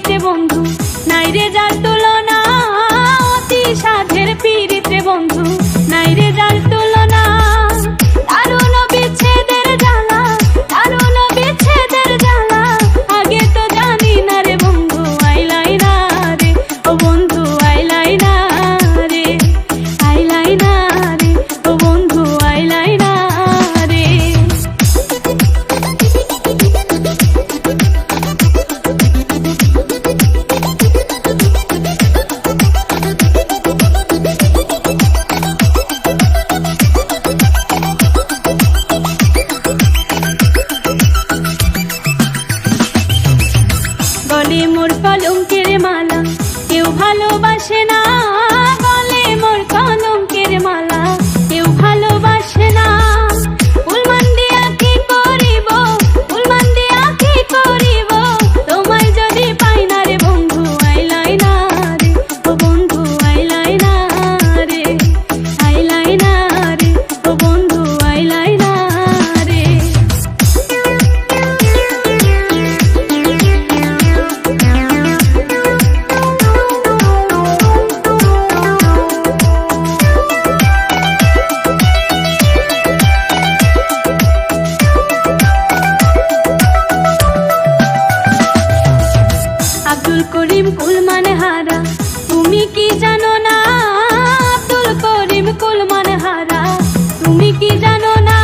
পীড়িত রে বন্ধু, নাই রে যার তুলনা, অতি সাধের পীড়িত রে বন্ধু, নাই রে যার তুলনা। দারুণ বিচ্ছেদের জ্বালা, দারুণ বিচ্ছেদের জ্বালা, আগে তো জানি না রে বন্ধু, আইলাই না রে ও বন্ধু, আইলাই না রে, আইলাই না রে ও বন্ধু, আইলাই না রে। গলে মোর কলঙ্কের মালা, কেউ ভালোবাসে না, গলে মোর কলঙ্কের মালা, কেউ ভালোবাসে না। উলমান দিয়া কি করিব, উলমান দিয়া কি করিব, তোমায় যদি পাই না রে বন্ধু, আইলাই না রে ও বন্ধু, আইলাই না রে, আইলাই না রে ও বন্ধু, আইলাই না রে। আব্দুল করিম কুলমান হারা, তুমি কি জানো না, আব্দুল করিম কুলমান হারা, তুমি কি জানো না।